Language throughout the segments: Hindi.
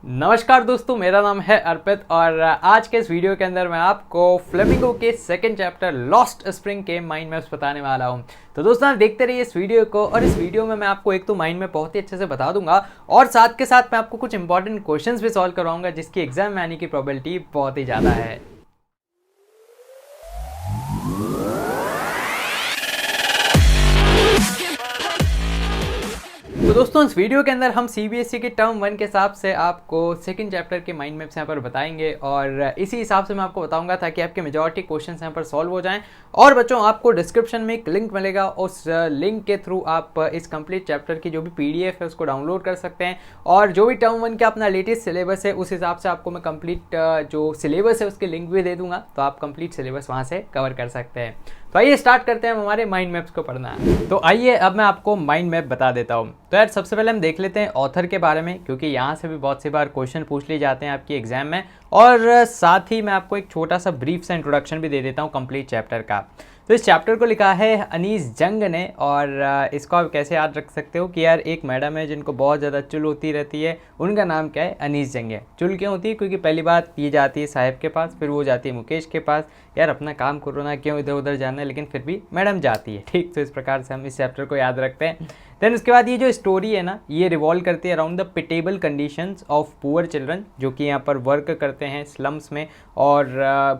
नमस्कार दोस्तों, मेरा नाम है अर्पित और आज के इस वीडियो के अंदर मैं आपको फ्लेमिंगो के सेकंड चैप्टर लॉस्ट स्प्रिंग के माइंड मैप्स बताने वाला हूं। तो दोस्तों आप देखते रहिए इस वीडियो को, और इस वीडियो में मैं आपको एक तो माइंड मैप बहुत ही अच्छे से बता दूंगा और साथ के साथ मैं आपको कुछ इंपॉर्टेंट क्वेश्चंस भी सॉल्व करवाऊंगा जिसकी एग्जाम में आने की प्रोबेबिलिटी बहुत ही ज़्यादा है। तो दोस्तों इस वीडियो के अंदर हम सीबीएसई के टर्म 1 के हिसाब से आपको सेकंड चैप्टर के माइंड मैप्स यहाँ पर बताएंगे और इसी हिसाब से मैं आपको बताऊंगा ताकि आपके मेजॉरिटी क्वेश्चंस यहाँ पर सॉल्व हो जाएं। और बच्चों आपको डिस्क्रिप्शन में एक लिंक मिलेगा, उस लिंक के थ्रू आप इस कंप्लीट चैप्टर की जो भी पीडीएफ है उसको डाउनलोड कर सकते हैं। और जो भी टर्म 1 का अपना लेटेस्ट सिलेबस है उस हिसाब से आपको मैं कंप्लीट जो सिलेबस है उसके लिंक भी दे दूंगा, तो आप कंप्लीट सिलेबस वहाँ से कवर कर सकते हैं। तो आइए स्टार्ट करते हैं हमारे माइंड मैप्स को पढ़ना। तो आइए अब मैं आपको माइंड मैप बता देता हूँ। तो यार सबसे पहले हम देख लेते हैं ऑथर के बारे में, क्योंकि यहाँ से भी बहुत सी बार क्वेश्चन पूछ लिए जाते हैं आपकी एग्जाम में। और साथ ही मैं आपको एक छोटा सा ब्रीफ सा इंट्रोडक्शन भी दे देता हूँ कंप्लीट चैप्टर का। तो इस चैप्टर को लिखा है अनीस जंग ने, और इसको आप कैसे याद रख सकते हो कि यार एक मैडम है जिनको बहुत ज़्यादा चुल होती रहती है, उनका नाम क्या है, अनीस जंग है। चुल क्यों होती है? क्योंकि पहली बात ये जाती है साहिब के पास, फिर वो जाती है मुकेश के पास, यार अपना काम करो ना, क्यों इधर उधर जाना है, लेकिन फिर भी मैडम जाती है। ठीक, तो इस प्रकार से हम इस चैप्टर को याद रखते हैं। देन उसके बाद ये जो स्टोरी है ना, ये रिवॉल्व करती है around the pitiable conditions of poor children, जो कि यहाँ पर वर्क करते हैं स्लम्स में, और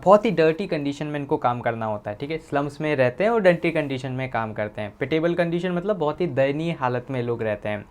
बहुत ही डर्टी कंडीशन में इनको काम करना होता है। ठीक है, स्लम्स में रहते हैं और डर्टी कंडीशन में काम करते हैं। पिटेबल कंडीशन मतलब बहुत ही दयनीय हालत में लोग रहते हैं।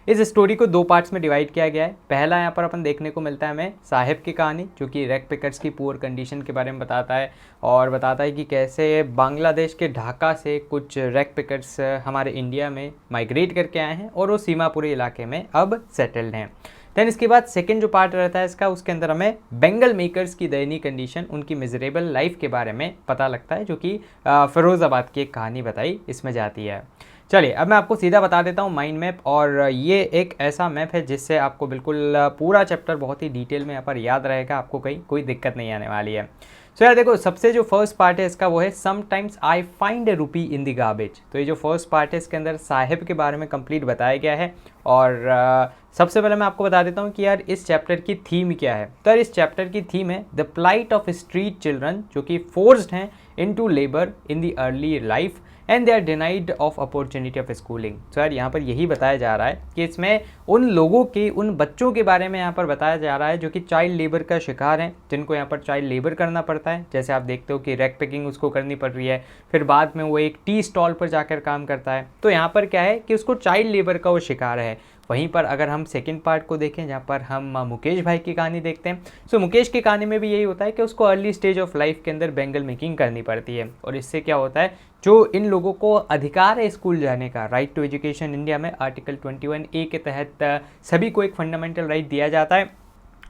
इस स्टोरी को दो पार्ट्स में डिवाइड किया गया है। पहला यहाँ पर अपन देखने को मिलता है हमें साहिब की कहानी, जो कि रैग पिकर्स की पुअर कंडीशन के बारे में बताता है, और बताता है कि कैसे बांग्लादेश के ढाका से कुछ रैग पिकर्स हमारे इंडिया में माइग्रेट करके आए हैं और वो सीमापुरी इलाके में अब सेटल्ड हैं। देन इसके बाद सेकेंड जो पार्ट रहता है इसका, उसके अंदर हमें बेंगल मेकर्स की दयनीय कंडीशन, उनकी मिजरेबल लाइफ के बारे में पता लगता है, जो कि फिरोज़ाबाद की एक कहानी बताई इसमें जाती है। चलिए अब मैं आपको सीधा बता देता हूँ माइंड मैप, और ये एक ऐसा मैप है जिससे आपको बिल्कुल पूरा चैप्टर बहुत ही डिटेल में यहाँ पर याद रहेगा, आपको कहीं कोई दिक्कत नहीं आने वाली है। सो यार देखो, सबसे जो फर्स्ट पार्ट है इसका वो है समटाइम्स आई फाइंड ए रूपी इन द गार्बेज। तो ये जो फर्स्ट पार्ट है इसके अंदर साहिब के बारे में कंप्लीट बताया गया है। और सबसे पहले मैं आपको बता देता हूँ कि यार इस चैप्टर की थीम क्या है। तो यार इस चैप्टर की थीम है the plight of street children, जो कि फोर्स्ड हैं into labour in the early life and they are denied of opportunity of schooling. तो यार यहाँ पर यही बताया जा रहा है कि इसमें उन लोगों के, उन बच्चों के बारे में यहाँ पर बताया जा रहा है जो कि चाइल्ड लेबर का शिकार हैं, जिनको यहाँ पर चाइल्ड लेबर करना पड़ता है। जैसे आप देखते हो कि रैग पिकिंग उसको करनी पड़ रही है, फिर बाद में वो एक टी स्टॉल पर जाकर काम करता है। तो यहाँ पर क्या है कि उसको चाइल्ड लेबर का वो शिकार है। वहीं पर अगर हम सेकंड पार्ट को देखें, जहाँ पर हम मुकेश भाई की कहानी देखते हैं, सो मुकेश की कहानी में भी यही होता है कि उसको अर्ली स्टेज ऑफ लाइफ के अंदर बेंगल मेकिंग करनी पड़ती है। और इससे क्या होता है, जो इन लोगों को अधिकार है स्कूल जाने का, राइट टू एजुकेशन इंडिया में आर्टिकल 21A के तहत सभी को एक फंडामेंटल राइट दिया जाता है,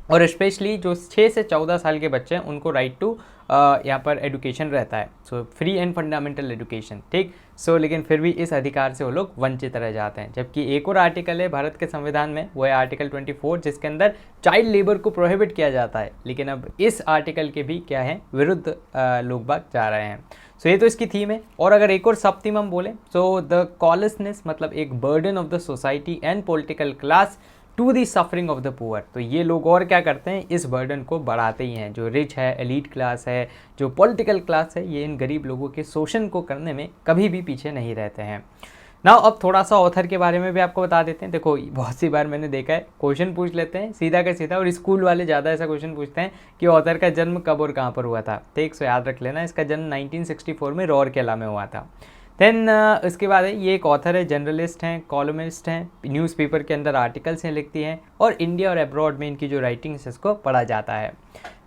और स्पेशली जो 6 से 14 साल के बच्चे हैं उनको राइट टू यहाँ पर एजुकेशन रहता है। So free and fundamental education. ठीक, सो लेकिन फिर भी इस अधिकार से वो लोग वंचित रह जाते हैं। जबकि एक और आर्टिकल है भारत के संविधान में, वो है आर्टिकल 24, जिसके अंदर चाइल्ड लेबर को प्रोहिबिट किया जाता है। लेकिन अब इस आर्टिकल के भी क्या है, विरुद्ध लोग बाग जा रहे हैं। सो ये तो इसकी थीम है। और अगर एक और सब थीम हम बोलें, सो द कॉलेसनेस मतलब एक burden of the society and political class to the suffering of the poor. तो ये लोग और क्या करते हैं, इस बर्डन को बढ़ाते ही हैं। जो रिच है, एलीट क्लास है, जो पॉलिटिकल क्लास है, ये इन गरीब लोगों के शोषण को करने में कभी भी पीछे नहीं रहते हैं। नाउ अब थोड़ा सा ऑथर के बारे में भी आपको बता देते हैं। देखो बहुत सी बार मैंने देखा है क्वेश्चन पूछ लेते हैं सीधा का सीधा, और स्कूल वाले ज़्यादा ऐसा क्वेश्चन पूछते हैं कि ऑथर का जन्म कब और कहाँ पर हुआ था। ठीक, सो याद रख लेना, इसका जन्म 1964 में रौरकेला में हुआ था। देन इसके बाद ये एक ऑथर है, जर्नलिस्ट हैं, कॉलमिस्ट हैं, न्यूज़पेपर के अंदर आर्टिकल्स हैं लिखती हैं, और इंडिया और अब्रॉड में इनकी जो राइटिंग्स है इसको पढ़ा जाता है।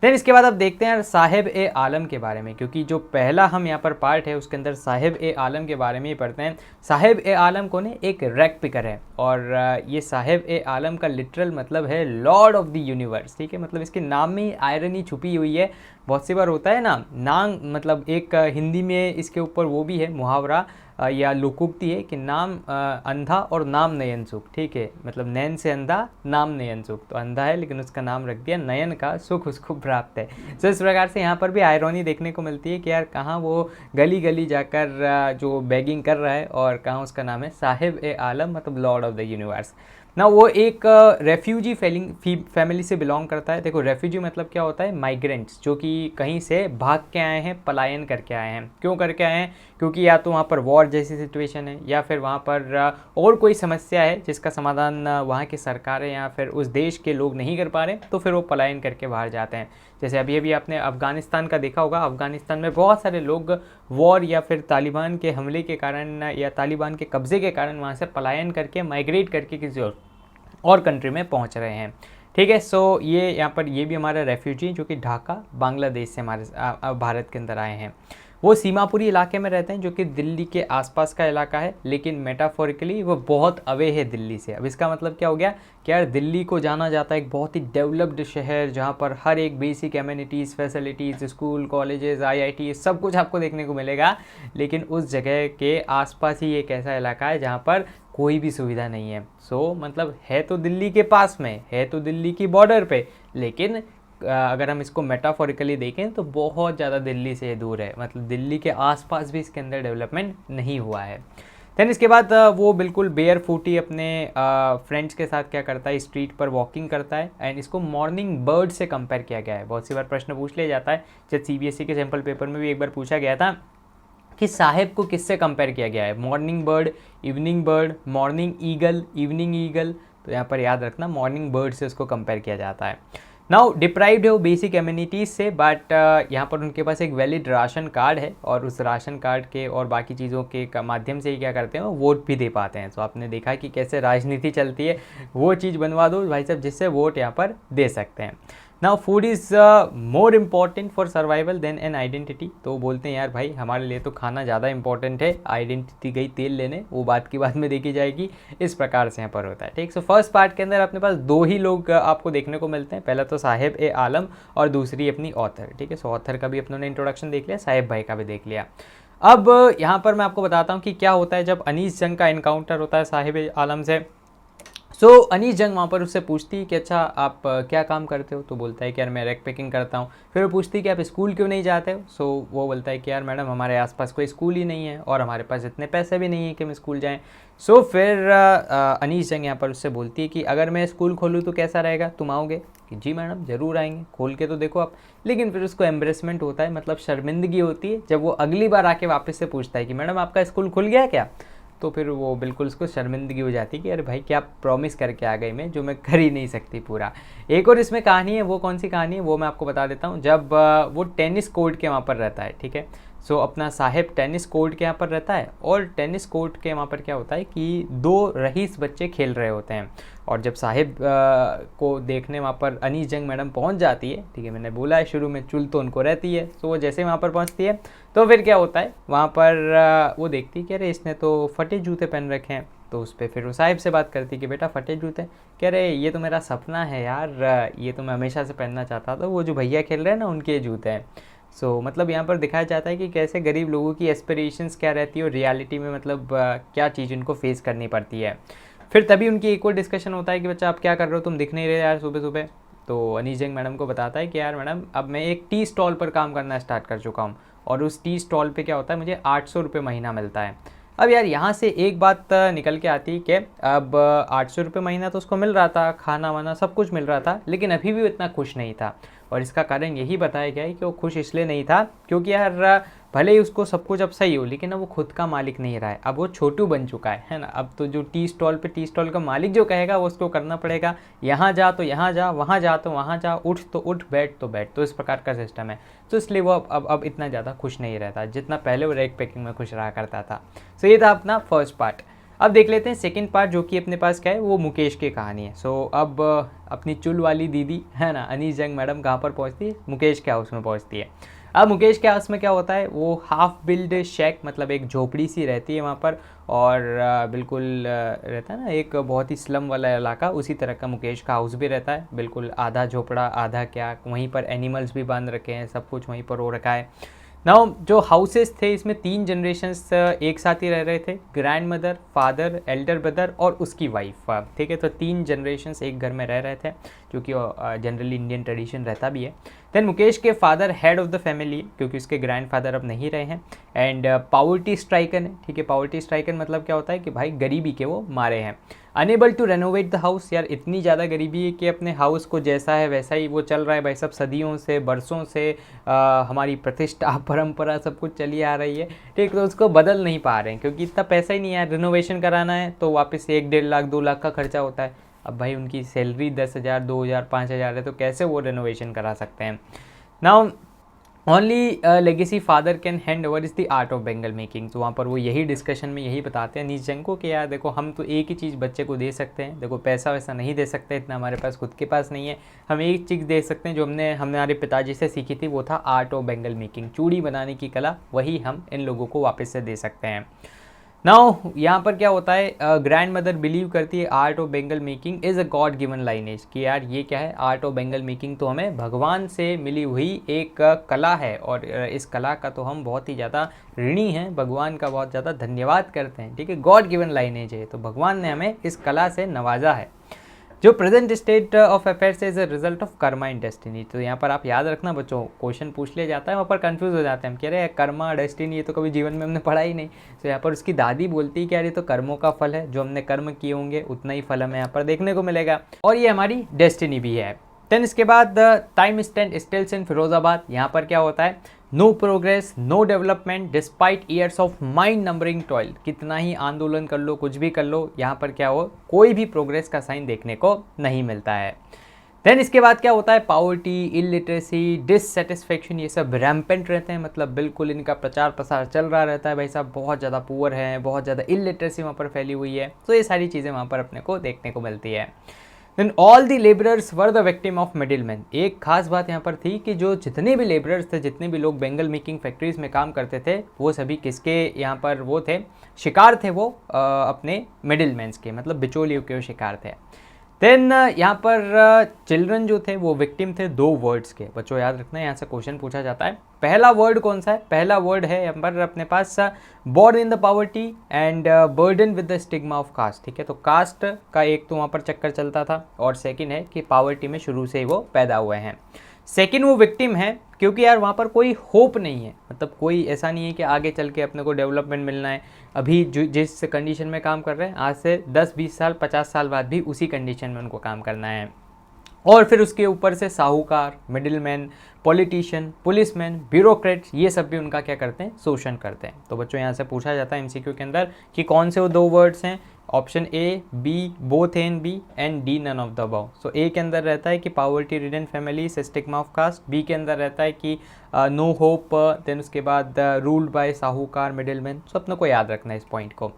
देन इसके बाद अब देखते हैं साहिब ए आलम के बारे में, क्योंकि जो पहला हम यहाँ पर पार्ट है उसके अंदर साहिब ए आलम के बारे में ही पढ़ते हैं। साहिब ए आलम कौन है? एक रैग पिकर है, और ये साहिब ए आलम का लिटरल मतलब है लॉर्ड ऑफ द यूनिवर्स। ठीक है, मतलब इसके नाम में आयरनी छुपी हुई है। बहुत सी बार होता है ना, नाम मतलब एक हिंदी में इसके ऊपर वो भी है मुहावरा या लोकोक्ति है कि नाम अंधा और नाम नयन सुख। ठीक है, मतलब नयन से अंधा, नाम नयन सुख। तो अंधा है लेकिन उसका नाम रख दिया नयन का, सुख उसको प्राप्त है। तो इस प्रकार से यहाँ पर भी आयरनी देखने को मिलती है कि यार कहाँ वो गली गली जाकर जो बैगिंग कर रहा है, और कहाँ उसका नाम है साहिब ए आलम मतलब लॉर्ड ऑफ द यूनिवर्स। ना वो एक रेफ्यूजी फैमिली से बिलोंग करता है। देखो रेफ्यूजी मतलब क्या होता है, माइग्रेंट्स, जो कि कहीं से भाग के आए हैं, पलायन करके आए हैं। क्यों करके आए हैं? क्योंकि या तो वहाँ पर वॉर जैसी सिचुएशन है, या फिर वहाँ पर और कोई समस्या है जिसका समाधान वहाँ की सरकारें या फिर उस देश के लोग नहीं कर पा रहे, तो फिर वो पलायन करके बाहर जाते हैं। जैसे अभी अभी आपने अफ़गानिस्तान का देखा होगा, अफ़गानिस्तान में बहुत सारे लोग वॉर या फिर तालिबान के हमले के कारण या तालिबान के कब्ज़े के कारण वहाँ से पलायन करके, माइग्रेट करके किसी और कंट्री में पहुंच रहे हैं। ठीक है, सो ये यहाँ पर ये भी हमारा रेफ्यूजी जो कि ढाका बांग्लादेश से हमारे भारत के अंदर आए हैं। वो सीमापुरी इलाके में रहते हैं जो कि दिल्ली के आसपास का इलाका है, लेकिन मेटाफोरिकली वो बहुत अवे है दिल्ली से। अब इसका मतलब क्या हो गया कि यार दिल्ली को जाना जाता है एक बहुत ही डेवलप्ड शहर, जहाँ पर हर एक basic amenities, facilities, school, colleges, IIT सब कुछ आपको देखने को मिलेगा। लेकिन उस जगह के आसपास ही एक ऐसा इलाका है जहाँ पर कोई भी सुविधा नहीं है। सो मतलब है तो दिल्ली के पास में, है तो दिल्ली की बॉर्डर पे, लेकिन अगर हम इसको मेटाफोरिकली देखें तो बहुत ज़्यादा दिल्ली से दूर है। मतलब दिल्ली के आसपास भी इसके अंदर डेवलपमेंट नहीं हुआ है। देन इसके बाद वो बिल्कुल बेयर फूटी अपने फ्रेंड्स के साथ क्या करता है, स्ट्रीट पर वॉकिंग करता है। एंड इसको मॉर्निंग बर्ड से कंपेयर किया गया है। बहुत सी बार प्रश्न पूछ लिया जाता है, जब CBSE के सैम्पल पेपर में भी एक बार पूछा गया था कि साहेब को किससे कंपेयर किया गया है, morning bird, evening bird, morning eagle, evening eagle. तो यहाँ पर याद रखना मॉर्निंग बर्ड से उसको कंपेयर किया जाता है। नाउ डिप्राइव्ड है वो बेसिक एमिनिटीज़ से, बट यहाँ पर उनके पास एक वैलिड राशन कार्ड है, और उस राशन कार्ड के और बाकी चीज़ों के माध्यम से ही क्या करते हैं, वो वोट भी दे पाते हैं। तो आपने देखा कि कैसे राजनीति चलती है, वो चीज़ बनवा दो भाई साहब जिससे वोट यहाँ पर दे सकते हैं। Now food is more important for survival than an identity. तो बोलते हैं यार भाई हमारे लिए तो खाना ज़्यादा इंपॉर्टेंट है, आइडेंटिटी गई तेल लेने, वो बात की बात में देखी जाएगी। इस प्रकार से यहाँ पर होता है। ठीक, सो फर्स्ट पार्ट के अंदर अपने पास दो ही लोग आपको देखने को मिलते हैं। पहला तो साहिब ए आलम और दूसरी अपनी ऑथर। ठीक है, सो ऑथर का भी अपनों ने इंट्रोडक्शन देख लिया, साहिब भाई का भी देख लिया। अब यहाँ पर मैं आपको बताता हूँ कि क्या होता है जब अनीस जंग का इनकाउंटर होता है साहिब ए आलम से। सो अनीस जंग वहाँ पर उससे पूछती है कि अच्छा आप क्या काम करते हो। तो बोलता है कि यार मैं रैक पैकिंग करता हूँ। फिर वो पूछती है कि आप स्कूल क्यों नहीं जाते हो। सो वो बोलता है कि यार मैडम हमारे आसपास कोई स्कूल ही नहीं है और हमारे पास इतने पैसे भी नहीं है कि हम स्कूल जाएँ। सो फिर अनीस जंग यहाँ पर उससे बोलती है कि अगर मैं स्कूल खोलूँ तो कैसा रहेगा, तुम आओगे? कि जी मैडम ज़रूर आएंगे, खोल के तो देखो आप। लेकिन फिर उसको एम्ब्रेसमेंट होता है, मतलब शर्मिंदगी होती है जब वो अगली बार आके वापस से पूछता है कि मैडम आपका स्कूल खुल गया क्या। तो फिर वो बिल्कुल उसको शर्मिंदगी हो जाती है कि अरे भाई क्या प्रॉमिस करके आ गई मैं, जो मैं कर ही नहीं सकती पूरा। एक और इसमें कहानी है, वो कौन सी कहानी है वो मैं आपको बता देता हूँ। जब वो टेनिस कोर्ट के वहाँ पर रहता है, ठीक है, सो अपना साहिब टेनिस कोर्ट के यहाँ पर रहता है, और टेनिस कोर्ट के वहाँ पर क्या होता है कि दो रईस बच्चे खेल रहे होते हैं। और जब साहिब को देखने वहाँ पर अनीस जंग मैडम पहुँच जाती है, ठीक है, मैंने बोला है शुरू में चुल तो उनको रहती है। तो वो जैसे वहाँ पर पहुँचती है तो फिर क्या होता है, वहाँ पर वो देखती है कि अरे इसने तो फटे जूते पहन रखे हैं। तो उस पर फिर वो साहिब से बात करती है कि बेटा फटे जूते, कह रहे ये तो मेरा सपना है यार, ये तो मैं हमेशा से पहनना चाहता था, वो जो भैया खेल रहे हैं ना उनके जूते हैं। सो मतलब यहाँ पर दिखाया जाता है कि कैसे गरीब लोगों की एस्पिरेशंस क्या रहती है और रियलिटी में मतलब क्या चीज़ उनको फेस करनी पड़ती है। फिर तभी उनकी एक और डिस्कशन होता है कि बच्चा आप क्या कर रहे हो, तुम दिख नहीं रहे यार सुबह सुबह। तो अनीस जंग मैडम को बताता है कि यार मैडम अब मैं एक टी स्टॉल पर काम करना स्टार्ट कर चुका हूँ, और उस टी स्टॉल पे क्या होता है मुझे 800 रुपये महीना मिलता है। अब यार यहाँ से एक बात निकल के आती है कि अब 800 रुपये महीना तो उसको मिल रहा था, खाना वाना सब कुछ मिल रहा था, लेकिन अभी भी वो इतना खुश नहीं था। और इसका कारण यही बताया गया है कि वो खुश इसलिए नहीं था क्योंकि यार भले ही उसको सब कुछ अब सही हो, लेकिन अब वो खुद का मालिक नहीं रहा है, अब वो छोटू बन चुका है ना। अब तो जो टी स्टॉल का मालिक जो कहेगा वो उसको करना पड़ेगा। यहाँ जा तो यहाँ जा, वहाँ जा तो वहाँ जा, उठ तो उठ, बैठ तो बैठ, तो इस प्रकार का सिस्टम है। तो इसलिए वो अब इतना ज़्यादा खुश नहीं रहता जितना पहले वो रैक पैकिंग में खुश रहा करता था। सो ये था अपना फर्स्ट पार्ट। अब देख लेते हैं सेकंड पार्ट, जो कि अपने पास क्या है, वो मुकेश की कहानी है। सो अब अपनी चुल वाली दीदी है ना अनीस जंग मैडम कहाँ पर पहुँचती है, मुकेश के हाउस में पहुँचती है। अब मुकेश के हाउस में क्या होता है, वो हाफ बिल्ड शेक मतलब एक झोपड़ी सी रहती है वहाँ पर, और बिल्कुल रहता है ना एक बहुत ही स्लम वाला इलाका, उसी तरह का मुकेश का हाउस भी रहता है। बिल्कुल आधा झोपड़ा आधा क्या, वहीं पर एनिमल्स भी बांध रखे हैं, सब कुछ वहीं पर हो रखा है। नाउ जो हाउसेस थे इसमें 3 जनरेशन्स एक साथ ही रह रहे थे, grand mother, father, Elder brother और उसकी वाइफ। ठीक है, तो 3 जनरेशन्स एक घर में रह रहे थे, जो कि जनरली इंडियन ट्रेडिशन रहता भी है। देन मुकेश के father head of the family, क्योंकि उसके ग्रैंडफादर अब नहीं रहे हैं, एंड पावर्टी स्ट्राइकन है। ठीक है, पावर्टी स्ट्राइकन मतलब क्या होता है कि भाई गरीबी के वो मारे हैं। Unable to renovate the house, यार इतनी ज़्यादा गरीबी है कि अपने हाउस को जैसा है वैसा ही वो चल रहा है भाई सब, सदियों से बरसों से हमारी प्रतिष्ठा परंपरा सब कुछ चली आ रही है, ठीक, तो उसको बदल नहीं पा रहे हैं क्योंकि इतना पैसा ही नहीं है। रिनोवेशन कराना है तो वापस से 1-1.5 लाख 2 लाख का खर्चा होता है। अब भाई उनकी सैलरी 10,000 2,000 5,000 है, तो कैसे वो रेनोवेशन करा सकते हैं। Now only legacy father can hand over is the art of Bengal making. तो वहाँ पर वो यही डिस्कशन में यही बताते हैं नीजंग को कि यार देखो हम तो एक ही चीज़ बच्चे को दे सकते हैं, देखो पैसा वैसा नहीं दे सकते, इतना हमारे पास खुद के पास नहीं है, हम एक चीज़ दे सकते हैं जो हमने हमारे पिताजी से सीखी थी, वो था आर्ट ऑफ बेंगल मेकिंग, चूड़ी बनाने की कला, वही हम इन लोगों को वापस से दे सकते हैं। नाउ यहाँ पर क्या होता है, ग्रैंड मदर बिलीव करती है art of Bengal making is a God given lineage, कि यार ये क्या है, आर्ट ऑफ बेंगल मेकिंग तो हमें भगवान से मिली हुई एक कला है, और इस कला का तो हम बहुत ही ज़्यादा ऋणी हैं, भगवान का बहुत ज़्यादा धन्यवाद करते हैं, ठीक है, गॉड गिवन लाइनेज है, तो भगवान ने हमें इस कला से नवाजा है। जो present state of affairs is a result of Karma and destiny. तो यहाँ पर आप याद रखना बच्चों, क्वेश्चन पूछ लिया जाता है वहाँ पर कंफ्यूज हो जाते हैं, हम कह रहे हैं कर्मा डेस्टिनी ये तो कभी जीवन में हमने पढ़ा ही नहीं। तो यहाँ पर उसकी दादी बोलती है कि यार ये तो कर्मों का फल है, जो हमने कर्म किए होंगे उतना ही फल हमें यहाँ पर देखने को मिलेगा, और ये हमारी डेस्टिनी भी है। देन इसके बाद time stand stills in Firozabad. यहाँ पर क्या होता है, no progress no development despite years of mind numbering toil. कितना ही आंदोलन कर लो, कुछ भी कर लो, यहाँ पर क्या हो, कोई भी प्रोग्रेस का साइन देखने को नहीं मिलता है। देन इसके बाद क्या होता है, पावर्टी इलिटरेसी डिससेटिस्फेक्शन, ये सब रैम्पेंट रहते हैं, मतलब बिल्कुल इनका प्रचार प्रसार चल रहा रहता है, भाई साहब बहुत ज़्यादा पुअर है, बहुत ज़्यादा इलिटरेसी वहाँ पर फैली हुई है, तो ये सारी चीज़ें वहाँ पर अपने को देखने को मिलती है। Then all the labourers were the victim of middleman. एक खास बात यहाँ पर थी कि जो जितने भी लेबरर्स थे, जितने भी लोग बेंगल मेकिंग फैक्ट्रीज में काम करते थे, वो सभी किसके यहाँ पर वो थे, शिकार थे, वो अपने मिडिलमैन्स के, मतलब बिचौलियों के शिकार थे। देन यहाँ पर चिल्ड्रन जो थे वो विक्टिम थे 2 वर्ड्स के। बच्चों याद रखना, यहाँ से क्वेश्चन पूछा जाता है, पहला वर्ड कौन सा है, पहला वर्ड है यहाँ पर अपने पास born in the poverty and burden with the stigma of caste, ठीक है, तो कास्ट का एक तो वहाँ पर चक्कर चलता था, और सेकंड है कि पॉवर्टी में शुरू से ही वो पैदा हुए हैं। सेकंड वो विक्टिम है क्योंकि यार वहाँ पर कोई होप नहीं है, मतलब कोई ऐसा नहीं है कि आगे चल के अपने को डेवलपमेंट मिलना है, अभी जो जिस कंडीशन में काम कर रहे हैं आज से 10-20 साल 50 साल बाद भी उसी कंडीशन में उनको काम करना है। और फिर उसके ऊपर से साहूकार, मिडिलमैन, पॉलिटिशियन, पुलिसमैन, ब्यूरोक्रेट्स, ये सब भी उनका क्या करते हैं, शोषण करते हैं। तो बच्चों यहाँ से पूछा जाता है एमसीक्यू के अंदर कि कौन से वो 2 वर्ड्स हैं, option A B both A and B, and D none of the above. So A के अंदर रहता है कि poverty ridden family stigma of caste, B के अंदर रहता है कि नो होप, देन उसके बाद रूल्ड बाय साहूकार मिडिलमैन। सो अपने को याद रखना है इस पॉइंट को।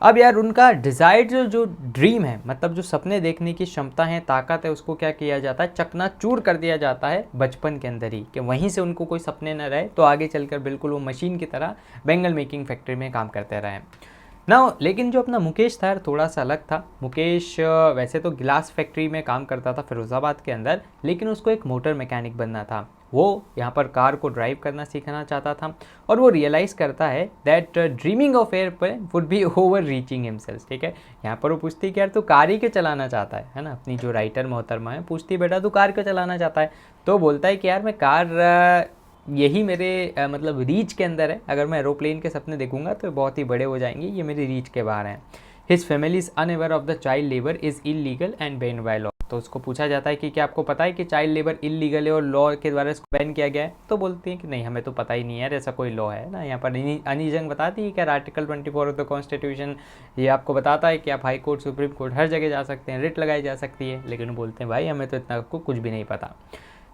अब यार उनका डिज़ायर जो ड्रीम है, मतलब जो सपने देखने की क्षमता है, ताकत है, उसको क्या किया जाता है, चकनाचूर कर दिया जाता है बचपन के अंदर ही, कि वहीं से उनको कोई सपने न रहे तो आगे चलकर बिल्कुल वो मशीन की तरह बेंगल मेकिंग फैक्ट्री में काम करते रहे ना। लेकिन जो अपना मुकेश था थोड़ा सा अलग था। मुकेश वैसे तो गिलास फैक्ट्री में काम करता था फिरोज़ाबाद के अंदर, लेकिन उसको एक मोटर मैकेनिक बनना था। वो यहाँ पर कार को ड्राइव करना सीखना चाहता था, और वो रियलाइज़ करता है that dreaming of airplane would be over reaching himself, ठीक है। यहाँ पर वो पूछती है कि यार तू कार ही क्यों चलाना चाहता है ना, अपनी जो राइटर मोहतरमा है पूछती है बेटा तू कार क्यों चलाना चाहता है, तो बोलता है कि यार मैं कार यही मेरे मतलब रीच के अंदर है, अगर मैं एरोप्लेन के सपने देखूंगा तो बहुत ही बड़े हो जाएंगे, ये मेरी रीच के बाहर हैं। His family is unaware of the child labour is illegal and ban by law. तो उसको पूछा जाता है कि क्या आपको पता है कि चाइल्ड लेबर इलीगल है और लॉ के द्वारा इसको बैन किया गया है, तो बोलती है कि नहीं हमें तो पता ही नहीं है यार ऐसा कोई लॉ है ना। यहाँ पर अनीजंग बताती है कि आर्टिकल 24 ऑफ द कॉन्स्टिट्यूशन ये आपको बताता है कि आप हाई कोर्ट सुप्रीम कोर्ट हर जगह जा सकते हैं, रिट लगाई जा सकती है, लेकिन बोलते हैं भाई हमें तो इतना कुछ भी नहीं पता।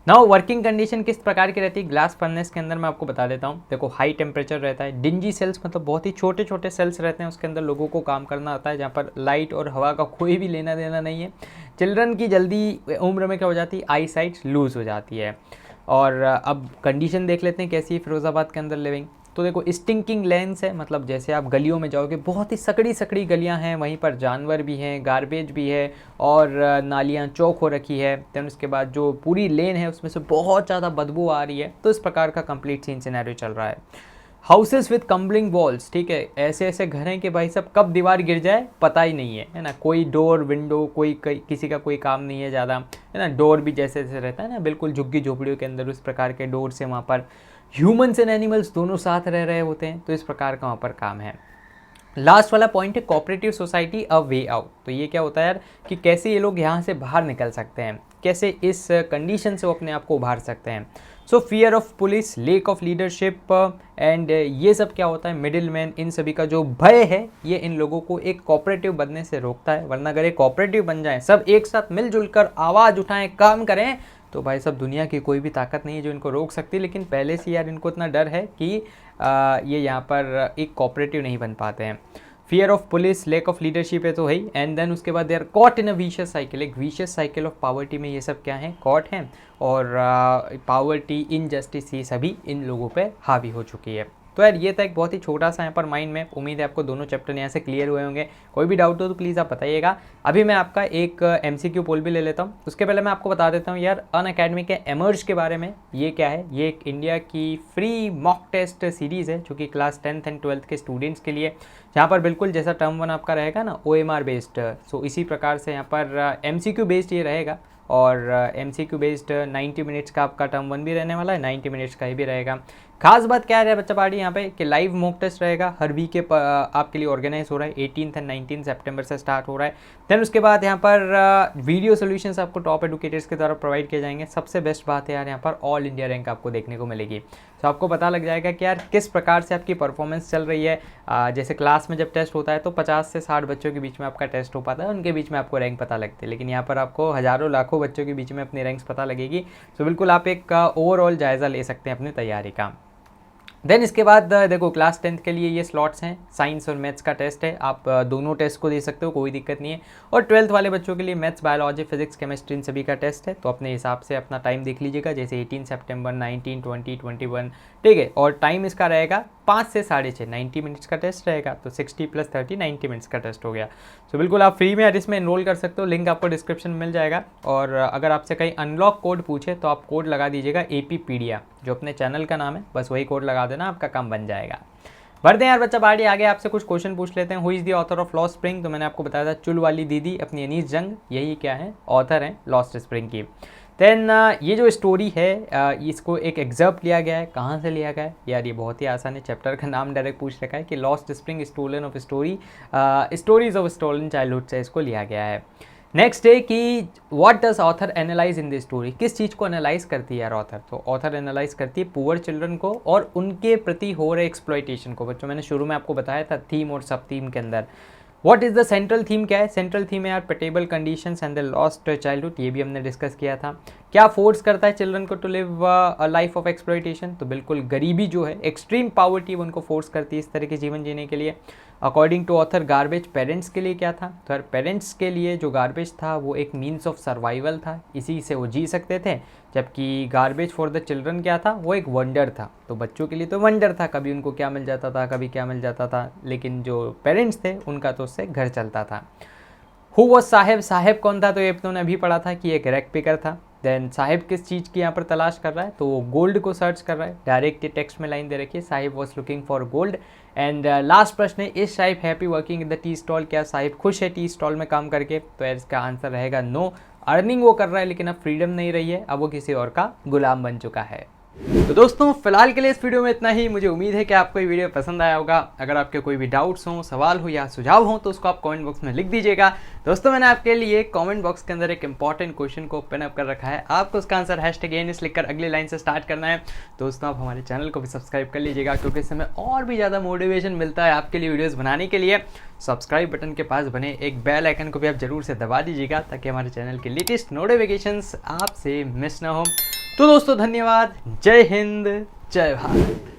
नाउ वर्किंग कंडीशन किस प्रकार की रहती है ग्लास फर्नेस के अंदर, मैं आपको बता देता हूँ। देखो हाई टेम्परेचर रहता है, डिंजी सेल्स मतलब बहुत ही छोटे छोटे सेल्स रहते हैं, उसके अंदर लोगों को काम करना होता है, जहाँ पर लाइट और हवा का कोई भी लेना देना नहीं है। चिल्ड्रन की जल्दी उम्र में क्या हो जाती है, आई साइट लूज हो जाती है। और अब कंडीशन देख लेते हैं कैसी है फिरोज़ाबाद के अंदर लिविंग। तो देखो स्टिंकिंग लेंस है, मतलब जैसे आप गलियों में जाओगे बहुत ही सकड़ी सकड़ी गलियां हैं, वहीं पर जानवर भी हैं, गार्बेज भी है, और नालियां चौक हो रखी है। देन उसके बाद जो पूरी लेन है उसमें से बहुत ज़्यादा बदबू आ रही है। तो इस प्रकार का कंप्लीट सीन सिनेरियो चल रहा है। हाउसेस विथ कम्बलिंग वॉल्स, ठीक है, ऐसे ऐसे घर हैं कि भाई सब कब दीवार गिर जाए पता ही नहीं है ना। कोई डोर विंडो किसी का कोई काम नहीं है ज़्यादा, है ना। डोर भी जैसे जैसे रहता है ना बिल्कुल झुग्गी झोपड़ियों के अंदर, उस प्रकार के डोर से वहाँ पर ह्यूमन्स एंड एनिमल्स दोनों साथ रह रहे होते हैं। तो इस प्रकार का वहाँ पर काम है। लास्ट वाला पॉइंट है कोऑपरेटिव सोसाइटी अ वे आउट। तो ये क्या होता है यार कि कैसे ये लोग यहाँ से बाहर निकल सकते हैं, कैसे इस कंडीशन से वो अपने आप को उभार सकते हैं। सो fear of police, lack of leadership and ये सब क्या होता है, मिडिल मैन, इन सभी का जो भय है ये इन लोगों को एक कोऑपरेटिव बनने से रोकता है। वरना अगर एक कोऑपरेटिव बन जाए, सब एक साथ मिलजुल कर आवाज़ उठाएं, काम करें, तो भाई सब दुनिया की कोई भी ताकत नहीं है जो इनको रोक सकती। लेकिन पहले से यार इनको इतना डर है कि ये यहाँ पर एक कोऑपरेटिव नहीं बन पाते हैं। Fear of police, lack of leadership है तो है ही, एंड देन उसके बाद they are caught in a vicious cycle. एक विशियस साइकिल ऑफ पॉवर्टी में ये सब क्या है, कॉट हैं, और पॉवर्टी, इनजस्टिस, ये सभी इन लोगों पे हावी हो चुकी है। तो यार ये था एक बहुत ही छोटा सा यहाँ पर माइंड मैप। उम्मीद है आपको दोनों चैप्टर यहाँ से क्लियर हुए होंगे। कोई भी डाउट हो तो प्लीज़ आप बताइएगा। अभी मैं आपका एक MCQ पोल भी ले लेता हूँ। उसके पहले मैं आपको बता देता हूँ यार अनअकैडमी के एमर्ज के बारे में। ये क्या है, ये एक इंडिया की फ्री मॉक टेस्ट सीरीज़ है जो कि क्लास 10th एंड 12th के स्टूडेंट्स के लिए, जहाँ पर बिल्कुल जैसा टर्म 1 आपका रहेगा ना OMR बेस्ड, सो इसी प्रकार से यहाँ पर MCQ बेस्ड ये रहेगा। और MCQ बेस्ड 90 मिनट्स का आपका टर्म 1 भी रहने वाला है, 90 मिनट्स का ही भी रहेगा। खास बात क्या है बच्चा पार्टी यहाँ पे कि लाइव मॉक टेस्ट रहेगा, हर वीक के आपके लिए ऑर्गेनाइज हो रहा है। 18 एंड 19 सितंबर से स्टार्ट हो रहा है। देन उसके बाद यहाँ पर वीडियो सोल्यूशंस आपको टॉप एडुकेटर्स के द्वारा प्रोवाइड किए जाएंगे। सबसे बेस्ट बात है यार यहाँ पर ऑल इंडिया रैंक आपको देखने को मिलेगी। तो आपको पता लग जाएगा कि यार किस प्रकार से आपकी परफॉर्मेंस चल रही है। जैसे क्लास में जब टेस्ट होता है तो 50 से 60 बच्चों के बीच में आपका टेस्ट हो पाता है, उनके बीच में आपको रैंक पता लगती है। लेकिन यहाँ पर आपको हज़ारों लाखों बच्चों के बीच में अपनी रैंक्स पता लगेगी। तो बिल्कुल आप एक ओवरऑल जायज़ा ले सकते हैं अपनी तैयारी का। देन इसके बाद देखो क्लास 10th के लिए ये स्लॉट्स हैं, साइंस और मैथ्स का टेस्ट है, आप दोनों टेस्ट को दे सकते हो, कोई दिक्कत नहीं है। और 12th वाले बच्चों के लिए मैथ्स, बायोलॉजी, फिजिक्स, केमिस्ट्री, इन सभी का टेस्ट है। तो अपने हिसाब से अपना टाइम देख लीजिएगा, जैसे 18 सितंबर, 19, 20, 21, ठीक है। और टाइम इसका रहेगा 5 से 6.5, 90 मिनट्स का टेस्ट रहेगा। तो 60 + 30 90 मिनट्स का टेस्ट हो गया। सो बिल्कुल आप फ्री में यार इसमें एनरोल कर सकते हो, लिंक आपको डिस्क्रिप्शन में मिल जाएगा। और अगर आपसे कहीं अनलॉक कोड पूछे तो आप कोड लगा दीजिएगा APpedia, जो अपने चैनल का नाम है, बस वही कोड लगा देना, आपका काम बन जाएगा। बढ़ते हैं यार बच्चा पार्टी आगे, आपसे कुछ क्वेश्चन पूछ लेते हैं। Who is the author of lost spring? तो मैंने आपको बताया था चुल वाली दीदी अपनी अनीस जंग, यही क्या है, ऑथर हैं लॉस्ट स्प्रिंग की। देन ये जो स्टोरी है इसको एक एग्जर्प्ट लिया गया है। कहाँ से लिया गया है यार, ये बहुत ही आसान है, चैप्टर का नाम डायरेक्ट पूछ रखा है कि lost spring stolen of stories of stolen childhood से इसको लिया गया है। नेक्स्ट है कि what does author analyse in the story? किस चीज़ को एनालाइज करती है यार ऑथर? तो ऑथर एनालाइज करती है पुअर चिल्ड्रन को और उनके प्रति हो रहे एक्सप्लॉइटेशन को। बच्चों मैंने शुरू में आपको बताया था थीम और सब थीम के अंदर। What is the central theme? क्या है सेंट्रल थीम? है यार pitiable conditions and the lost childhood, ये भी हमने डिस्कस किया था। क्या फोर्स करता है चिल्ड्रन को to live a life of exploitation? तो बिल्कुल गरीबी जो है, एक्सट्रीम पॉवर्टी, उनको फोर्स करती है इस तरह के जीवन जीने के लिए। According to author garbage parents के लिए क्या था? तो यार पेरेंट्स के लिए जो गार्बेज था वो एक मीन्स ऑफ सर्वाइवल था, इसी से वो जी सकते थे। जबकि गार्बेज फॉर द चिल्ड्रन क्या था? वो एक वंडर था। तो बच्चों के लिए तो वंडर था, कभी उनको क्या मिल जाता था, कभी क्या मिल जाता था, लेकिन जो पेरेंट्स थे उनका तो उससे घर चलता था। हु वॉज साहेब? साहेब कौन था? तो ये तुमने अभी पढ़ा था कि एक रैक पिकर था। देन साहिब किस चीज़ की यहाँ पर तलाश कर रहा है? तो वो गोल्ड को सर्च कर रहा है। डायरेक्ट टेक्स्ट में लाइन दे रखी है, Sahib was looking for gold. And last प्रश्न है, is Sahib happy working in the tea stall? क्या साहिब खुश है टी स्टॉल में काम करके? तो इसका आंसर रहेगा नो। अर्निंग वो कर रहा है लेकिन अब फ्रीडम नहीं रही है, अब वो किसी और का गुलाम बन चुका है। तो दोस्तों फिलहाल के लिए इस वीडियो में इतना ही। मुझे उम्मीद है कि आपको ये वीडियो पसंद आया होगा। अगर आपके कोई भी डाउट्स हों, सवाल हो या सुझाव हो तो उसको आप कमेंट बॉक्स में लिख दीजिएगा। दोस्तों मैंने आपके लिए कमेंट बॉक्स के अंदर एक इंपॉर्टेंट क्वेश्चन को पिन अप कर रखा है, आपको उसका आंसर #ANS लिखकर अगली लाइन से स्टार्ट करना है। दोस्तों आप हमारे चैनल को भी सब्सक्राइब कर लीजिएगा, क्योंकि इससे हमें और भी ज़्यादा मोटिवेशन मिलता है आपके लिए वीडियोज़ बनाने के लिए। सब्सक्राइब बटन के पास बने एक बेल आइकन को भी आप जरूर से दबा दीजिएगा, ताकि हमारे चैनल के लेटेस्ट नोटिफिकेशंस आपसे मिस ना हो। तो दोस्तों धन्यवाद, जय हिंद, जय भारत।